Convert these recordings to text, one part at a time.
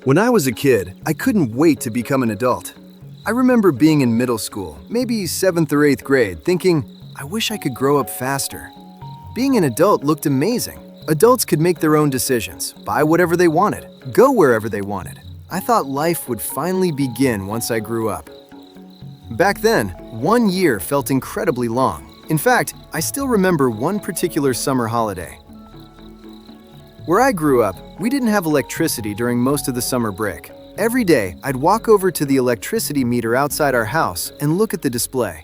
When I was a kid, I couldn't wait to become an adult. I remember being in middle school, maybe 7th or 8th grade, thinking, I wish I could grow up faster. Being an adult looked amazing. Adults could make their own decisions, buy whatever they wanted, go wherever they wanted. I thought life would finally begin once I grew up. Back then, 1 year felt incredibly long. In fact, I still remember one particular summer holiday. Where I grew up, we didn't have electricity during most of the summer break. Every day, I'd walk over to the electricity meter outside our house and look at the display.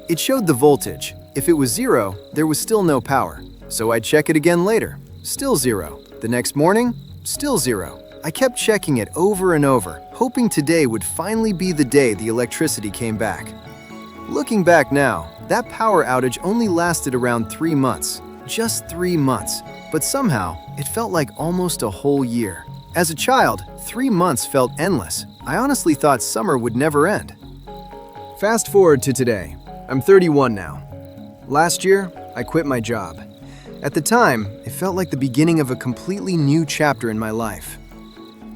It showed the voltage. If it was 0, there was still no power. So I'd check it again later. Still 0. The next morning, still 0. I kept checking it over and over, hoping today would finally be the day the electricity came back. Looking back now, that power outage only lasted around 3 months. Just 3 months. But somehow, it felt like almost a whole year. As a child, 3 months felt endless. I honestly thought summer would never end. Fast forward to today. I'm 31 now. Last year, I quit my job. At the time, it felt like the beginning of a completely new chapter in my life.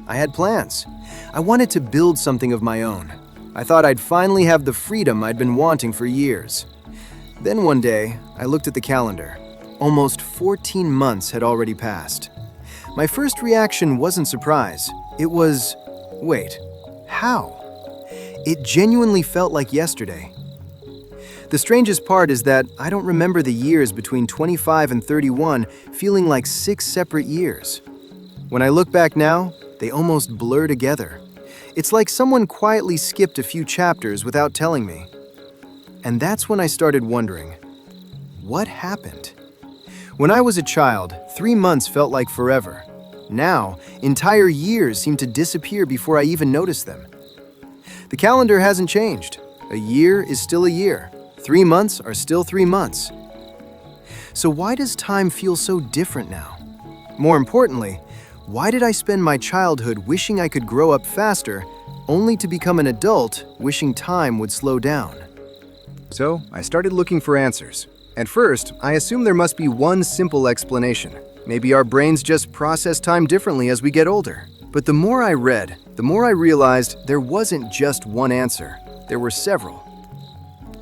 I had plans. I wanted to build something of my own. I thought I'd finally have the freedom I'd been wanting for years. Then one day, I looked at the calendar. Almost 14 months had already passed. My first reaction wasn't surprise. It was, wait, how? It genuinely felt like yesterday. The strangest part is that I don't remember the years between 25 and 31 feeling like 6 separate years. When I look back now, they almost blur together. It's like someone quietly skipped a few chapters without telling me. And that's when I started wondering, what happened? When I was a child, 3 months felt like forever. Now, entire years seem to disappear before I even notice them. The calendar hasn't changed. A year is still a year. 3 months are still 3 months. So why does time feel so different now? More importantly, why did I spend my childhood wishing I could grow up faster, only to become an adult wishing time would slow down? So I started looking for answers. At first, I assumed there must be one simple explanation. Maybe our brains just process time differently as we get older. But the more I read, the more I realized there wasn't just one answer. There were several.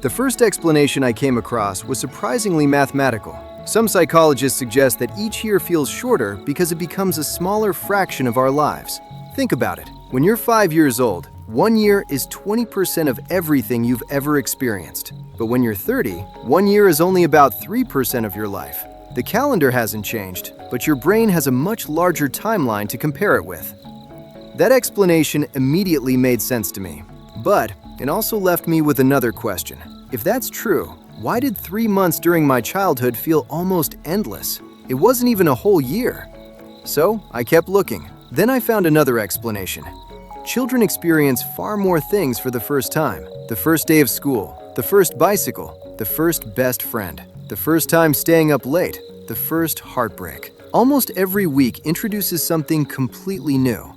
The first explanation I came across was surprisingly mathematical. Some psychologists suggest that each year feels shorter because it becomes a smaller fraction of our lives. Think about it. When you're 5 years old, 1 year is 20% of everything you've ever experienced. But when you're 30, 1 year is only about 3% of your life. The calendar hasn't changed, but your brain has a much larger timeline to compare it with. That explanation immediately made sense to me. But it also left me with another question. If that's true, why did 3 months during my childhood feel almost endless? It wasn't even a whole year. So I kept looking. Then I found another explanation. Children experience far more things for the first time. The first day of school, the first bicycle, the first best friend, the first time staying up late, the first heartbreak. Almost every week introduces something completely new.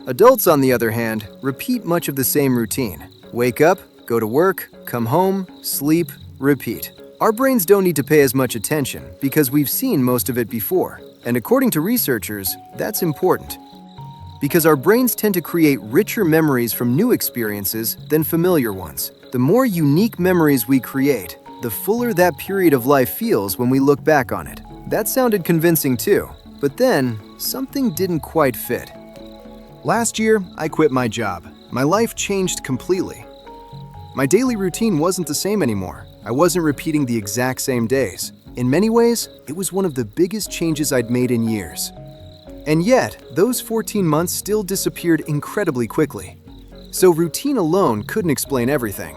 Adults, on the other hand, repeat much of the same routine. Wake up, go to work, come home, sleep, repeat. Our brains don't need to pay as much attention because we've seen most of it before. And according to researchers, that's important. Because our brains tend to create richer memories from new experiences than familiar ones. The more unique memories we create, the fuller that period of life feels when we look back on it. That sounded convincing too, but then something didn't quite fit. Last year, I quit my job. My life changed completely. My daily routine wasn't the same anymore. I wasn't repeating the exact same days. In many ways, it was one of the biggest changes I'd made in years. And yet, those 14 months still disappeared incredibly quickly. So routine alone couldn't explain everything.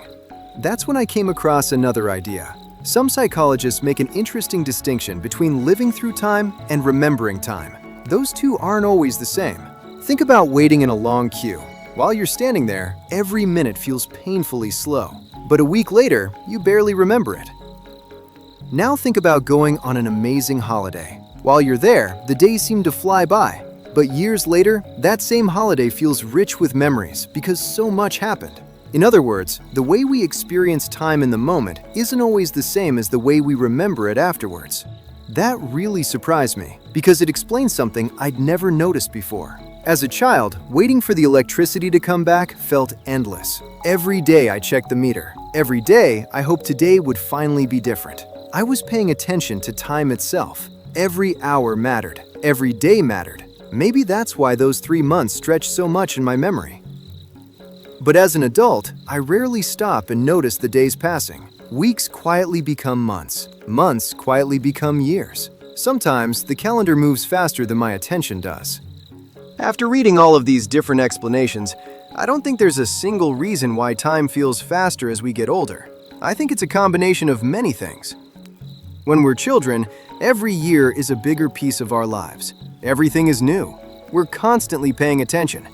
That's when I came across another idea. Some psychologists make an interesting distinction between living through time and remembering time. Those two aren't always the same. Think about waiting in a long queue. While you're standing there, every minute feels painfully slow. But a week later, you barely remember it. Now think about going on an amazing holiday. While you're there, the days seem to fly by. But years later, that same holiday feels rich with memories because so much happened. In other words, the way we experience time in the moment isn't always the same as the way we remember it afterwards. That really surprised me because it explains something I'd never noticed before. As a child, waiting for the electricity to come back felt endless. Every day I checked the meter. Every day I hoped today would finally be different. I was paying attention to time itself. Every hour mattered. Every day mattered. Maybe that's why those 3 months stretched so much in my memory. But as an adult, I rarely stop and notice the days passing. Weeks quietly become months. Months quietly become years. Sometimes the calendar moves faster than my attention does. After reading all of these different explanations, I don't think there's a single reason why time feels faster as we get older. I think it's a combination of many things. When we're children, every year is a bigger piece of our lives. Everything is new. We're constantly paying attention.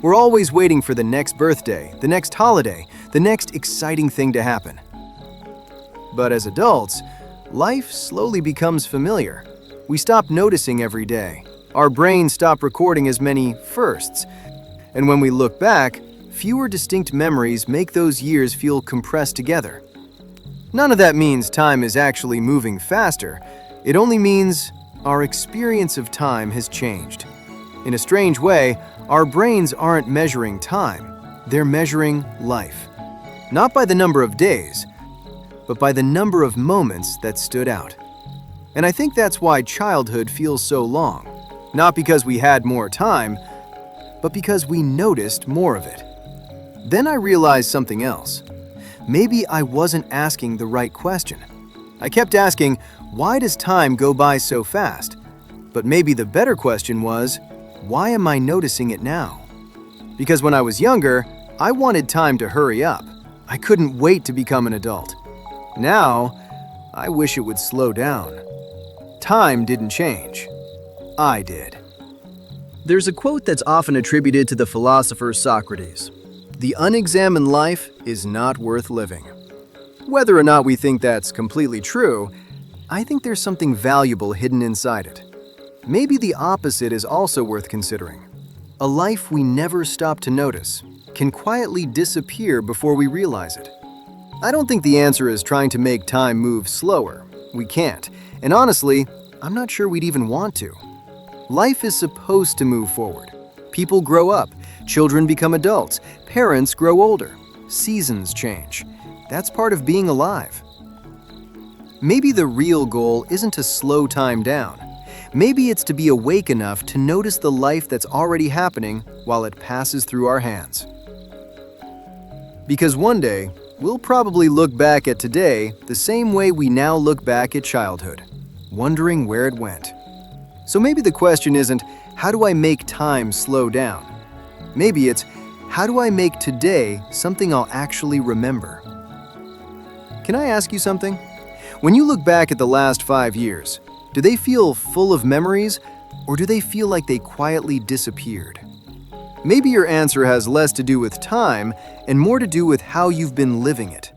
We're always waiting for the next birthday, the next holiday, the next exciting thing to happen. But as adults, life slowly becomes familiar. We stop noticing every day. Our brains stop recording as many firsts. And when we look back, fewer distinct memories make those years feel compressed together. None of that means time is actually moving faster. It only means our experience of time has changed. In a strange way, our brains aren't measuring time. They're measuring life. Not by the number of days, but by the number of moments that stood out. And I think that's why childhood feels so long. Not because we had more time, but because we noticed more of it. Then I realized something else. Maybe I wasn't asking the right question. I kept asking, why does time go by so fast? But maybe the better question was, why am I noticing it now? Because when I was younger, I wanted time to hurry up. I couldn't wait to become an adult. Now, I wish it would slow down. Time didn't change. I did. There's a quote that's often attributed to the philosopher Socrates. The unexamined life is not worth living. Whether or not we think that's completely true, I think there's something valuable hidden inside it. Maybe the opposite is also worth considering. A life we never stop to notice can quietly disappear before we realize it. I don't think the answer is trying to make time move slower. We can't. And honestly, I'm not sure we'd even want to. Life is supposed to move forward. People grow up, children become adults, parents grow older, seasons change. That's part of being alive. Maybe the real goal isn't to slow time down. Maybe it's to be awake enough to notice the life that's already happening while it passes through our hands. Because one day, we'll probably look back at today the same way we now look back at childhood, wondering where it went. So maybe the question isn't, how do I make time slow down? Maybe it's, how do I make today something I'll actually remember? Can I ask you something? When you look back at the last 5 years, do they feel full of memories, or do they feel like they quietly disappeared? Maybe your answer has less to do with time and more to do with how you've been living it.